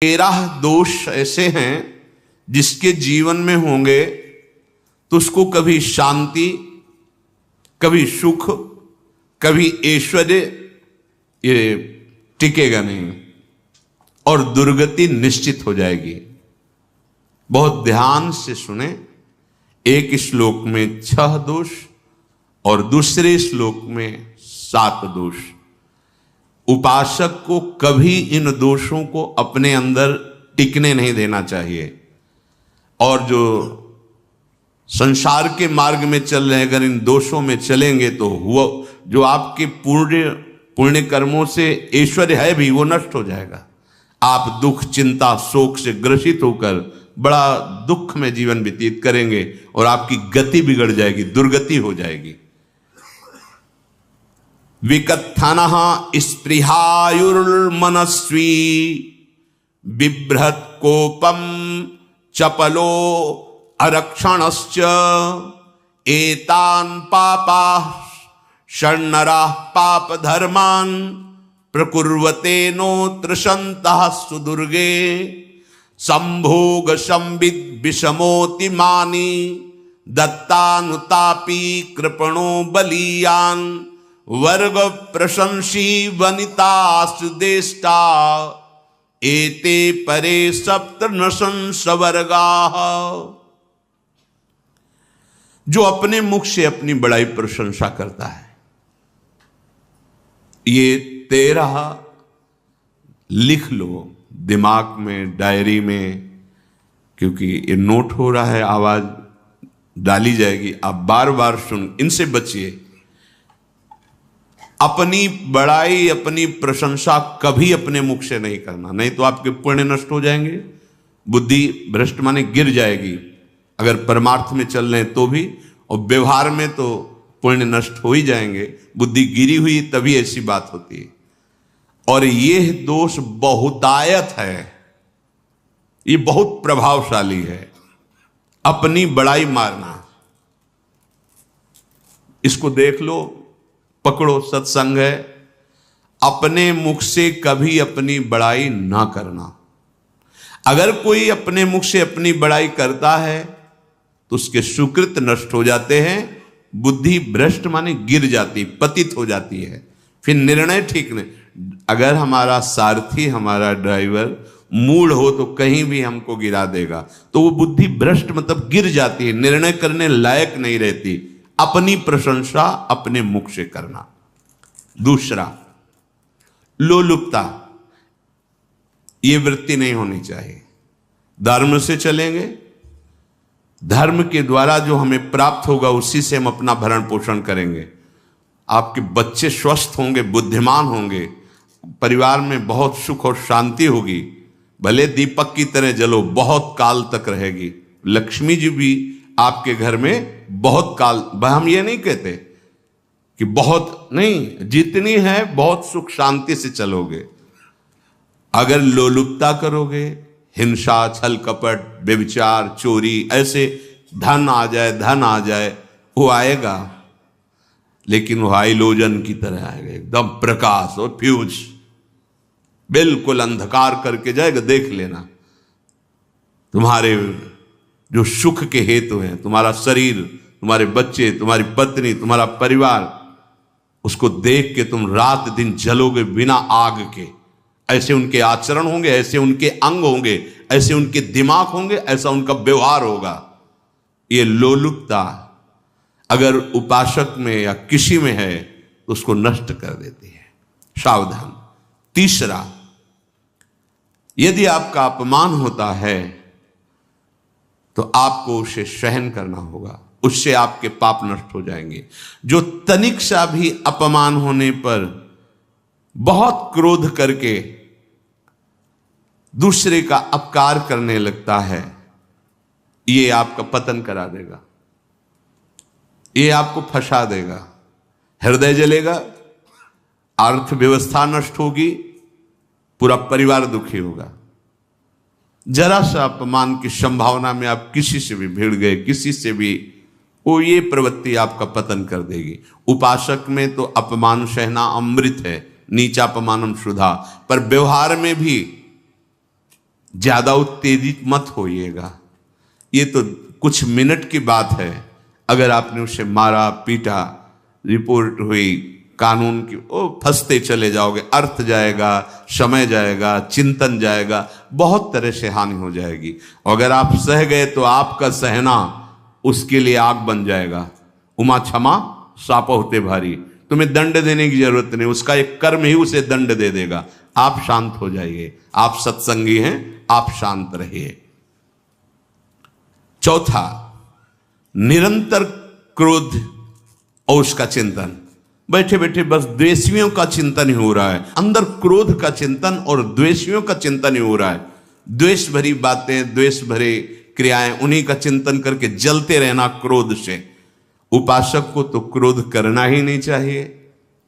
13 दोष ऐसे हैं जिसके जीवन में होंगे तो उसको कभी शांति, कभी सुख, कभी ऐश्वर्य ये टिकेगा नहीं और दुर्गति निश्चित हो जाएगी। बहुत ध्यान से सुने। एक श्लोक में 6 दोष और दूसरे श्लोक में 7 दोष। उपासक को कभी इन दोषों को अपने अंदर टिकने नहीं देना चाहिए। और जो संसार के मार्ग में चल रहे, अगर इन दोषों में चलेंगे तो हुआ जो आपके पुण्य कर्मों से ऐश्वर्य है भी वो नष्ट हो जाएगा। आप दुख, चिंता, शोक से ग्रसित होकर बड़ा दुख में जीवन व्यतीत करेंगे और आपकी गति बिगड़ जाएगी, दुर्गति हो जाएगी। विकत्थनः स्पृहायुर्मनस्वी बिभ्रत कोपम चपलो अरक्षणश्च एतान् पापाः षण्णराः पाप धर्मान् प्रकुर्वते नोत्र सन्तः सुदुर्गे संभोग संविद विषमोति मानी दत्तानुतापी कृपणो बलीयान् वर्ग प्रशंसी वनितास्तु देष्टा एते परे सप्तनशंस वर्गाः। जो अपने मुख से अपनी बड़ाई प्रशंसा करता है, ये 13 लिख लो दिमाग में, डायरी में, क्योंकि ये नोट हो रहा है, आवाज डाली जाएगी, आप बार बार सुन, इनसे बचिए। अपनी बड़ाई, अपनी प्रशंसा कभी अपने मुख से नहीं करना, नहीं तो आपके पुण्य नष्ट हो जाएंगे, बुद्धि भ्रष्ट माने गिर जाएगी। अगर परमार्थ में चल रहे हैं तो भी, और व्यवहार में तो पुण्य नष्ट हो ही जाएंगे। बुद्धि गिरी हुई तभी ऐसी बात होती है। और यह दोष बहुतायत है, ये बहुत प्रभावशाली है। अपनी बड़ाई मारना, इसको देख लो, पकड़ो, सत्संग है। अपने मुख से कभी अपनी बड़ाई ना करना। अगर कोई अपने मुख से अपनी बड़ाई करता है तो उसके सुकृत नष्ट हो जाते हैं, बुद्धि भ्रष्ट माने गिर जाती, पतित हो जाती है, फिर निर्णय ठीक नहीं। अगर हमारा सारथी, हमारा ड्राइवर मूढ़ हो तो कहीं भी हमको गिरा देगा, तो वो बुद्धि भ्रष्ट मतलब गिर जाती है, निर्णय करने लायक नहीं रहती। अपनी प्रशंसा अपने मुख से करना। दूसरा, लोलुपता, ये वृत्ति नहीं होनी चाहिए। धर्म से चलेंगे, धर्म के द्वारा जो हमें प्राप्त होगा उसी से हम अपना भरण पोषण करेंगे। आपके बच्चे स्वस्थ होंगे, बुद्धिमान होंगे, परिवार में बहुत सुख और शांति होगी। भले दीपक की तरह जलो, बहुत काल तक रहेगी। लक्ष्मी जी भी आपके घर में बहुत काल, हम ये नहीं कहते कि बहुत नहीं, जितनी है बहुत सुख शांति से चलोगे। अगर लोलुपता करोगे, हिंसा, छल कपट, व्यभिचार, चोरी, ऐसे धन आ जाए, वो आएगा, लेकिन वो हाइलोजन की तरह आएगा, एकदम प्रकाश और फ्यूज, बिल्कुल अंधकार करके जाएगा। देख लेना, तुम्हारे जो सुख के हेतु हैं, तुम्हारा शरीर, तुम्हारे बच्चे, तुम्हारी पत्नी, तुम्हारा परिवार, उसको देख के तुम रात दिन जलोगे बिना आग के। ऐसे उनके आचरण होंगे, ऐसे उनके अंग होंगे, ऐसे उनके दिमाग होंगे, ऐसा उनका व्यवहार होगा। ये लोलुपता अगर उपासक में या किसी में है तो उसको नष्ट कर देती है। सावधान। तीसरा, यदि आपका अपमान होता है तो आपको उसे सहन करना होगा, उससे आपके पाप नष्ट हो जाएंगे। जो तनिक सा भी अपमान होने पर बहुत क्रोध करके दूसरे का अपकार करने लगता है, ये आपका पतन करा देगा, ये आपको फंसा देगा, हृदय जलेगा, अर्थव्यवस्था नष्ट होगी, पूरा परिवार दुखी होगा। जरा सा अपमान की संभावना में आप किसी से भी भिड़ गए, किसी से भी, वो ये प्रवृत्ति आपका पतन कर देगी। उपासक में तो अपमान सहना अमृत है, नीचापमानम सुधा, पर व्यवहार में भी ज्यादा उत्तेजित मत होइएगा। ये तो कुछ मिनट की बात है, अगर आपने उसे मारा पीटा, रिपोर्ट हुई कानून की, ओ फंसते चले जाओगे, अर्थ जाएगा, समय जाएगा, चिंतन जाएगा, बहुत तरह से हानि हो जाएगी। अगर आप सह गए तो आपका सहना उसके लिए आग बन जाएगा। उमा क्षमा साप होते भारी, तुम्हें दंड देने की जरूरत नहीं, उसका एक कर्म ही उसे दंड दे देगा। आप शांत हो जाइए, आप सत्संगी हैं, आप शांत रहिए। चौथा, निरंतर क्रोध और उसका चिंतन। बैठे बैठे बस द्वेषियों का चिंतन ही हो रहा है, अंदर क्रोध का चिंतन और द्वेषियों का चिंतन ही हो रहा है। द्वेष भरी बातें, द्वेष भरे क्रियाएं, उन्हीं का चिंतन करके जलते रहना क्रोध से। उपासक को तो क्रोध करना ही नहीं चाहिए,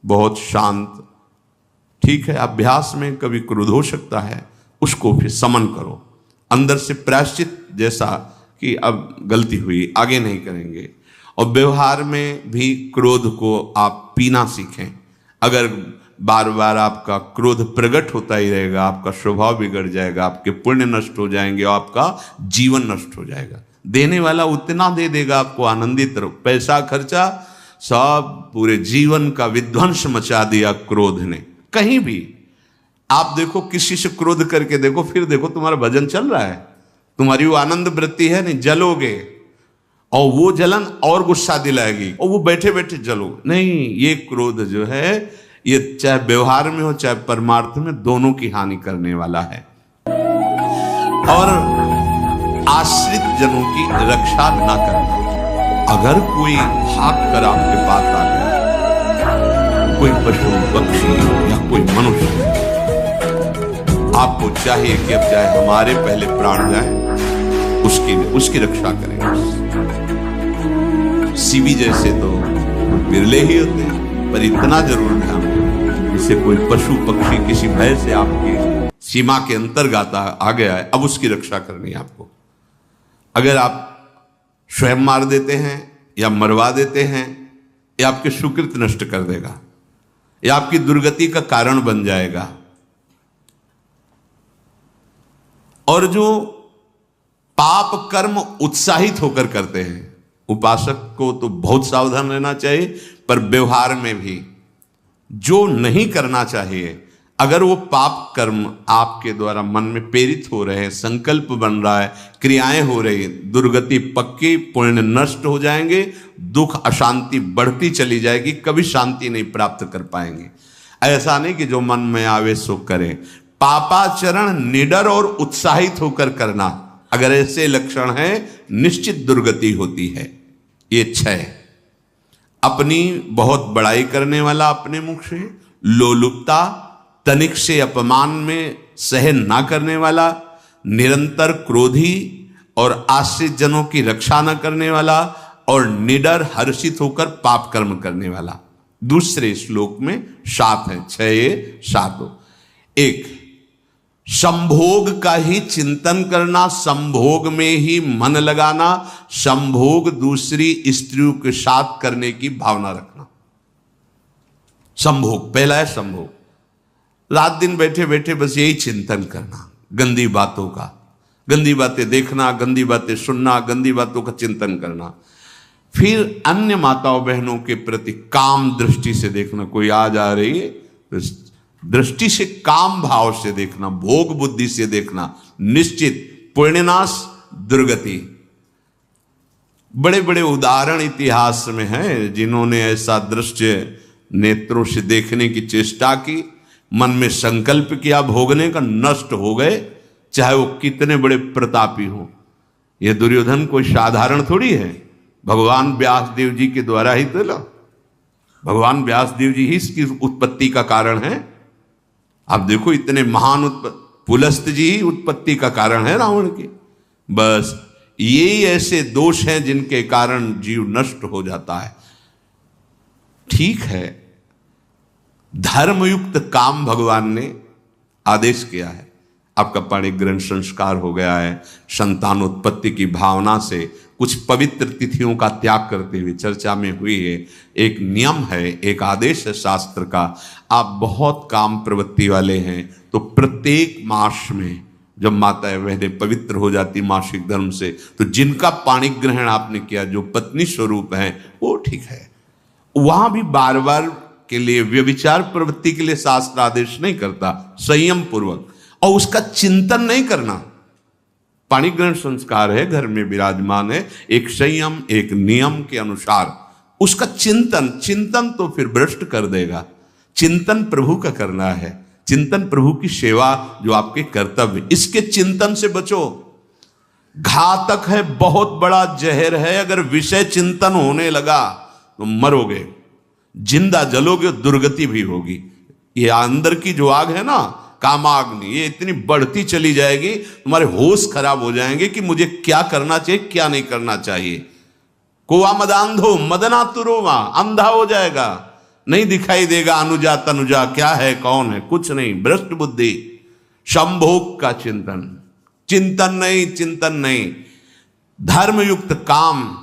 बहुत शांत। ठीक है, अभ्यास में कभी क्रोध हो सकता है, उसको फिर समन करो, अंदर से प्रायश्चित, जैसा कि अब गलती हुई, आगे नहीं करेंगे। और व्यवहार में भी क्रोध को आप पीना सीखें। अगर बार बार आपका क्रोध प्रकट होता ही रहेगा, आपका स्वभाव बिगड़ जाएगा, आपके पुण्य नष्ट हो जाएंगे और आपका जीवन नष्ट हो जाएगा। देने वाला उतना दे देगा, आपको आनंदित रहो, पैसा खर्चा सब, पूरे जीवन का विध्वंस मचा दिया क्रोध ने। कहीं भी आप देखो, किसी से क्रोध करके देखो, फिर देखो तुम्हारा भजन चल रहा है, तुम्हारी वो आनंद वृत्ति है नहीं, जलोगे और वो जलन और गुस्सा दिलाएगी और वो बैठे बैठे जलोगे नहीं। ये क्रोध जो है, ये चाहे व्यवहार में हो चाहे परमार्थ में, दोनों की हानि करने वाला है। और आश्रित जनों की रक्षा ना करना। अगर कोई भाग कर आपके पास आ गया, कोई पशु पक्षी या कोई मनुष्य, आपको चाहिए कि अब चाहे हमारे पहले प्राण जाए, उसकी रक्षा करें। सीवी जैसे तो बिरले ही होते हैं, पर इतना जरूर ध्यान रखें, जैसे कोई पशु पक्षी किसी भय से आपकी सीमा के अंतर्गत आ गया है, अब उसकी रक्षा करनी है आपको। अगर आप स्वयं मार देते हैं या मरवा देते हैं, या आपके सुकृत नष्ट कर देगा, या आपकी दुर्गति का कारण बन जाएगा। और जो पाप कर्म उत्साहित होकर करते हैं, उपासक को तो बहुत सावधान रहना चाहिए, पर व्यवहार में भी जो नहीं करना चाहिए, अगर वो पाप कर्म आपके द्वारा मन में प्रेरित हो रहे हैं, संकल्प बन रहा है, क्रियाएं हो रही, दुर्गति पक्की, पुण्य नष्ट हो जाएंगे, दुख अशांति बढ़ती चली जाएगी, कभी शांति नहीं प्राप्त कर पाएंगे। ऐसा नहीं कि जो मन में आवे सो करें। पापाचरण निडर और उत्साहित होकर करना, अगर ऐसे लक्षण है, निश्चित दुर्गति होती है। ये 6, अपनी बहुत बड़ाई करने वाला अपने मुख से, लोलुपता, तनिक से अपमान में सहन ना करने वाला, निरंतर क्रोधी और आश्रित जनों की रक्षा न करने वाला, और निडर हर्षित होकर पाप कर्म करने वाला। दूसरे श्लोक में 7 है, 6 7। 1, संभोग का ही चिंतन करना, संभोग में ही मन लगाना, संभोग दूसरी स्त्रियों के साथ करने की भावना रखना। संभोग, पहला है संभोग। रात दिन बैठे बैठे बस यही चिंतन करना, गंदी बातों का, गंदी बातें देखना, गंदी बातें सुनना, गंदी बातों का चिंतन करना। फिर अन्य माताओं बहनों के प्रति काम दृष्टि से देखना, कोई आ जा रही है तो दृष्टि से, काम भाव से देखना, भोग बुद्धि से देखना, निश्चित पुण्यनाश दुर्गति। बड़े बड़े उदाहरण इतिहास में हैं जिन्होंने ऐसा दृश्य नेत्रों से देखने की चेष्टा की, मन में संकल्प किया भोगने का, नष्ट हो गए, चाहे वो कितने बड़े प्रतापी हों। यह दुर्योधन कोई साधारण थोड़ी है, भगवान व्यासदेव जी के द्वारा ही तो, भगवान व्यासदेव जी ही इसकी उत्पत्ति का कारण है। आप देखो, इतने महान पुलस्त जी ही उत्पत्ति का कारण है रावण की। बस यही ऐसे दोष हैं जिनके कारण जीव नष्ट हो जाता है। ठीक है, धर्मयुक्त काम भगवान ने आदेश किया है, आपका पाणिग्रहण संस्कार हो गया है, संतानोत्पत्ति की भावना से कुछ पवित्र तिथियों का त्याग करते हुए चर्चा में हुई है। एक नियम है, एक आदेश है शास्त्र का। आप बहुत काम प्रवृत्ति वाले हैं तो प्रत्येक मास में जब माताएं बहनें पवित्र हो जाती मासिक धर्म से, तो जिनका पाणी ग्रहण आपने किया, जो पत्नी स्वरूप है, वो ठीक है। वहां भी बार बार के लिए व्यभिचार प्रवृत्ति के लिए शास्त्र आदेश नहीं करता, संयम पूर्वक, और उसका चिंतन नहीं करना। पाणी ग्रहण संस्कार है, घर में विराजमान है, एक संयम एक नियम के अनुसार उसका चिंतन तो फिर भ्रष्ट कर देगा। चिंतन प्रभु का करना है, चिंतन प्रभु की सेवा जो आपके कर्तव्य, इसके चिंतन से बचो। घातक है, बहुत बड़ा जहर है। अगर विषय चिंतन होने लगा तो मरोगे, जिंदा जलोगे, दुर्गति भी होगी। ये अंदर की जो आग है ना, कामाग्नि, ये इतनी बढ़ती चली जाएगी, तुम्हारे होश खराब हो जाएंगे कि मुझे क्या करना चाहिए, क्या नहीं करना चाहिए। कोआ मदांधो मदनातुरोमा, अंधा हो जाएगा, नहीं दिखाई देगा अनुजा तनुजा क्या है कौन है, कुछ नहीं, भ्रष्ट बुद्धि। संभोग का चिंतन नहीं। धर्मयुक्त काम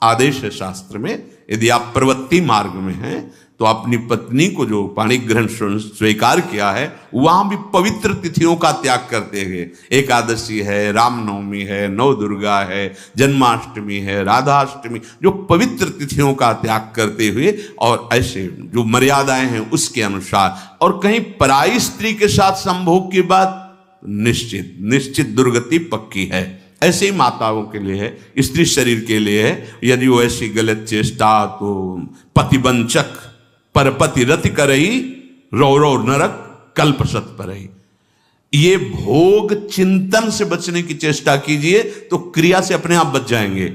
आदेश है शास्त्र में। यदि आप प्रवृत्ति मार्ग में हैं तो अपनी पत्नी को जो पाणी ग्रहण स्वीकार किया है, वहां भी पवित्र तिथियों का त्याग करते हुए, एकादशी है, रामनवमी है, नव दुर्गा है, जन्माष्टमी है, राधाष्टमी, जो पवित्र तिथियों का त्याग करते हुए और ऐसे जो मर्यादाएं हैं उसके अनुसार, और कहीं पराई स्त्री के साथ संभोग की बात निश्चित दुर्गति पक्की है। ऐसे ही माताओं के लिए है, स्त्री शरीर के लिए है। यदि वो ऐसी गलत चेष्टा, तो पतिवंचक परपति रति करई, रौ नरक कल्पसत परई। ये भोग चिंतन से बचने की चेष्टा कीजिए तो क्रिया से अपने आप बच जाएंगे।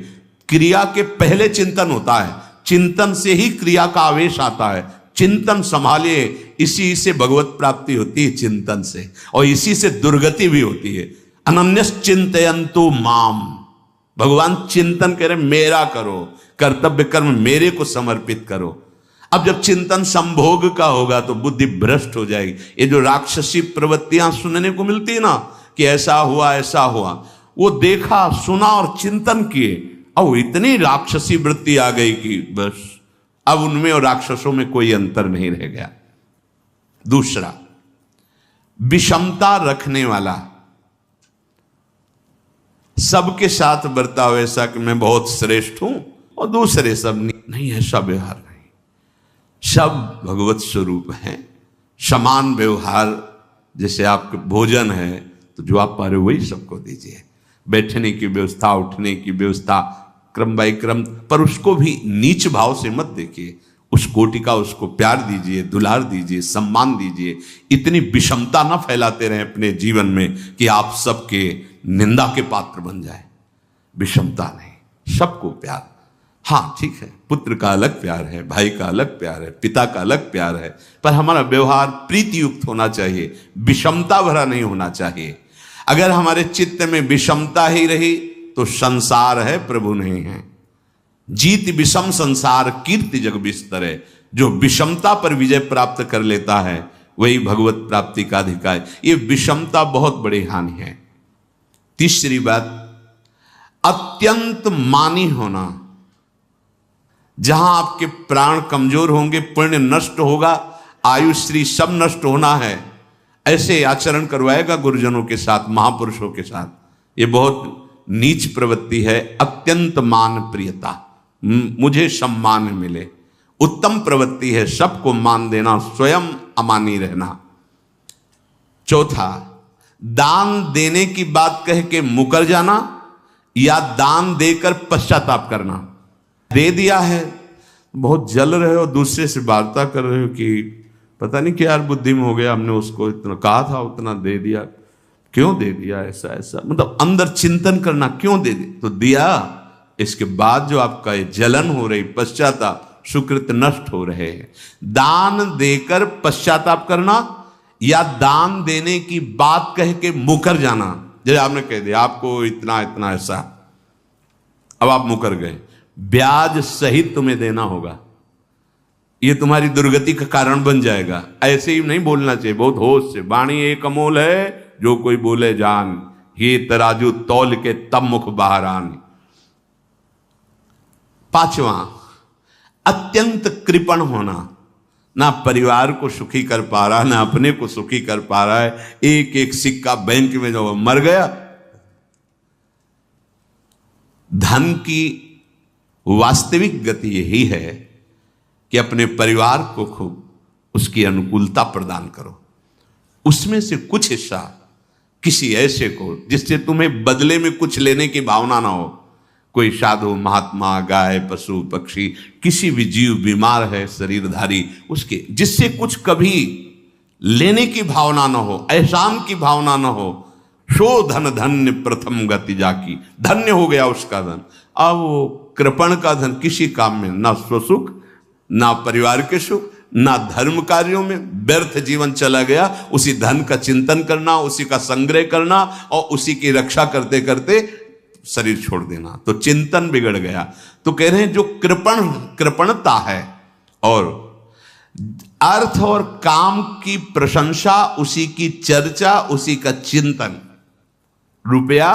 क्रिया के पहले चिंतन होता है, चिंतन से ही क्रिया का आवेश आता है। चिंतन संभालिए, इसी से भगवत प्राप्ति होती है, चिंतन से, और इसी से दुर्गति भी होती है। अनन्यश्चिन्तयन्तु माम, भगवान चिंतन करे, मेरा करो, कर्तव्य कर्म मेरे को समर्पित करो। अब जब चिंतन संभोग का होगा तो बुद्धि भ्रष्ट हो जाएगी। ये जो राक्षसी प्रवृत्तियां सुनने को मिलती है ना, कि ऐसा हुआ, वो देखा सुना और चिंतन किए, और इतनी राक्षसी वृत्ति आ गई कि बस अब उनमें और राक्षसों में कोई अंतर नहीं रह गया। दूसरा, विषमता रखने वाला, सबके साथ बर्ताव ऐसा कि मैं बहुत श्रेष्ठ हूं और दूसरे सब नहीं, ऐसा व्यवहार नहीं। सब भगवत स्वरूप हैं, समान व्यवहार। जैसे आपके भोजन है तो जो आप पा रहे हो वही सबको दीजिए, बैठने की व्यवस्था, उठने की व्यवस्था, क्रम बाय क्रम, पर उसको भी नीच भाव से मत देखिए। उस कोटि का उसको प्यार दीजिए, दुलार दीजिए, सम्मान दीजिए। इतनी विषमता न फैलाते रहें अपने जीवन में कि आप सबके निंदा के पात्र बन जाए। विषमता नहीं, सबको प्यार। हाँ ठीक है, पुत्र का अलग प्यार है, भाई का अलग प्यार है, पिता का अलग प्यार है, पर हमारा व्यवहार प्रीति युक्त होना चाहिए, विषमता भरा नहीं होना चाहिए। अगर हमारे चित्त में विषमता ही रही तो संसार है, प्रभु नहीं है। जीत विषम संसार कीर्ति जग बिस्तरे। जो विषमता पर विजय प्राप्त कर लेता है वही भगवत प्राप्ति का अधिकारी। ये विषमता बहुत बड़ी हानि है। तीसरी बात, अत्यंत मानी होना। जहां आपके प्राण कमजोर होंगे, पुण्य नष्ट होगा, आयुश्री सब नष्ट होना है, ऐसे आचरण करवाएगा गुरुजनों के साथ, महापुरुषों के साथ। ये बहुत नीच प्रवृत्ति है। अत्यंत मान प्रियता, मुझे सम्मान मिले, उत्तम प्रवृत्ति है। सबको मान देना, स्वयं अमानी रहना। चौथा, दान देने की बात कह के मुकर जाना या दान देकर पश्चाताप करना। दे दिया है, बहुत जल रहे हो, दूसरे से वार्ता कर रहे हो कि पता नहीं क्या यार बुद्धि में हो गया, हमने उसको इतना कहा था, उतना दे दिया, क्यों दे दिया, ऐसा, मतलब अंदर चिंतन करना, क्यों दे दिया तो दिया। इसके बाद जो आपका जलन हो रही, पश्चाताप, सुकृत नष्ट हो रहे हैं। दान देकर पश्चाताप करना या दान देने की बात कह के मुकर जाना। जैसे आपने कह दिया आपको इतना इतना ऐसा, अब आप मुकर गए, ब्याज सहित तुम्हें देना होगा, ये तुम्हारी दुर्गति का कारण बन जाएगा। ऐसे ही नहीं बोलना चाहिए, बहुत होश से। वाणी एक अमोल है, जो कोई बोले जान, ये तराजू तौल के तब मुख बाहर आन। पांचवा, अत्यंत कृपण होना। ना परिवार को सुखी कर पा रहा, ना अपने को सुखी कर पा रहा है। एक एक सिक्का बैंक में जो मर गया। धन की वास्तविक गति यही है कि अपने परिवार को खूब उसकी अनुकूलता प्रदान करो, उसमें से कुछ हिस्सा किसी ऐसे को जिससे तुम्हें बदले में कुछ लेने की भावना ना हो। कोई साधु महात्मा, गाय, पशु, पक्षी, किसी भी जीव बीमार है शरीरधारी, उसके जिससे कुछ कभी लेने की भावना ना हो, एहसान की भावना ना हो। सो धन धन्य प्रथम गति जाकी, धन्य हो गया उसका धन। अब वो कृपण का धन किसी काम में ना स्वसुख, ना परिवार के सुख, ना धर्म कार्यों में, व्यर्थ जीवन चला गया। उसी धन का चिंतन करना, उसी का संग्रह करना और उसी की रक्षा करते करते शरीर छोड़ देना, तो चिंतन बिगड़ गया। तो कह रहे हैं जो कृपणता है और अर्थ और काम की प्रशंसा, उसी की चर्चा, उसी का चिंतन, रुपया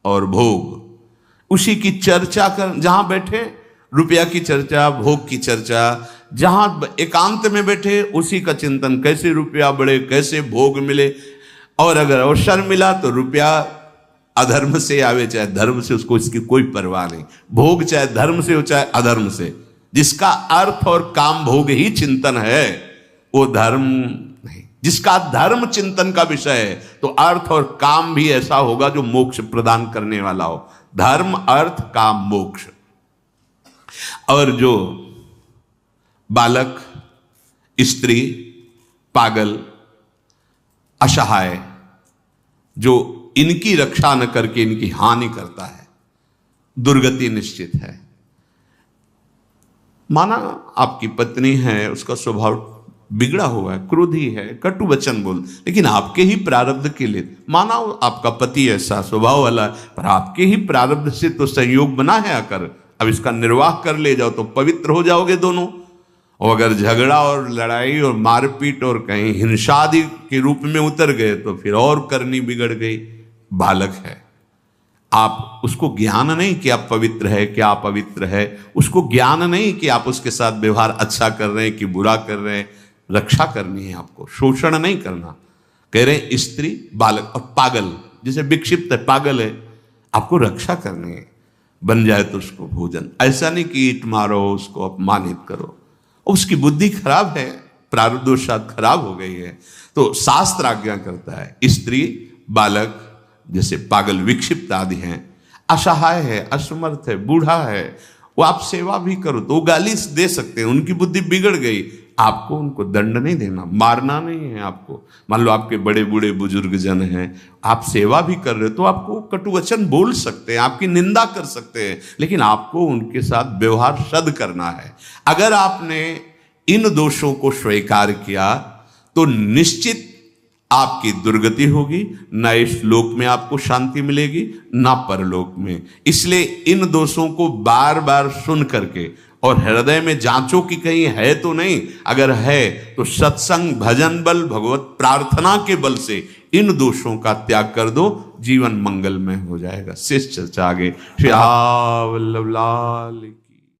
और भोग, उसी की चर्चा कर, जहां बैठे रुपया की चर्चा, भोग की चर्चा, जहां एकांत में बैठे उसी का चिंतन, कैसे रुपया बढ़े, कैसे भोग मिले। और अगर अवसर मिला तो रुपया अधर्म से आवे चाहे धर्म से, उसको इसकी कोई परवाह नहीं। भोग चाहे धर्म से हो चाहे अधर्म से, जिसका अर्थ और काम भोग ही चिंतन है वो धर्म नहीं। जिसका धर्म चिंतन का विषय है तो अर्थ और काम भी ऐसा होगा जो मोक्ष प्रदान करने वाला हो। धर्म, अर्थ, काम, मोक्ष। और जो बालक, स्त्री, पागल, असहाय, जो इनकी रक्षा न करके इनकी हानि करता है, दुर्गति निश्चित है। माना आपकी पत्नी है, उसका स्वभाव बिगड़ा हुआ है, क्रोधी है, कटु वचन बोल, लेकिन आपके ही प्रारब्ध के लिए, माना आपका पति ऐसा स्वभाव वाला है, पर आपके ही प्रारब्ध से तो संयोग बना है आकर, अब इसका निर्वाह कर ले जाओ तो पवित्र हो जाओगे दोनों। और अगर झगड़ा और लड़ाई और मारपीट और कहीं हिंसादि के रूप में उतर गए तो फिर और करनी बिगड़ गई। बालक है, आप उसको ज्ञान नहीं कि आप पवित्र है, क्या आप पवित्र है, उसको ज्ञान नहीं कि आप उसके साथ व्यवहार अच्छा कर रहे हैं कि बुरा कर रहे हैं। रक्षा करनी है आपको, शोषण नहीं करना। कह रहे हैं स्त्री, बालक और पागल, जिसे विक्षिप्त है, पागल है, आपको रक्षा करनी है। बन जाए तो उसको भोजन, ऐसा नहीं कि ईंट मारो, उसको अपमानित करो, उसकी बुद्धि खराब है, प्रारब्धवशात खराब हो गई है। तो शास्त्र आज्ञा करता है स्त्री, बालक, जैसे पागल, विक्षिप्त आदि हैं, असहाय है, असमर्थ है, बूढ़ा है, वो आप सेवा भी करो तो वो गाली दे सकते हैं, उनकी बुद्धि बिगड़ गई। आपको उनको दंड नहीं देना, मारना नहीं है आपको। मान लो आपके बड़े बूढ़े बुजुर्ग जन हैं, आप सेवा भी कर रहे हो तो आपको कटुवचन बोल सकते हैं, आपकी निंदा कर सकते हैं, लेकिन आपको उनके साथ व्यवहार सद करना है। अगर आपने इन दोषों को स्वीकार किया तो निश्चित आपकी दुर्गति होगी, ना इस लोक में आपको शांति मिलेगी ना परलोक में। इसलिए इन दोषों को बार बार सुन करके और हृदय में जांचो कि कहीं है तो नहीं, अगर है तो सत्संग, भजन बल, भगवत प्रार्थना के बल से इन दोषों का त्याग कर दो, जीवन मंगलमय हो जाएगा। शेष चर्चा आगे। श्री राम वल्लभ लाल।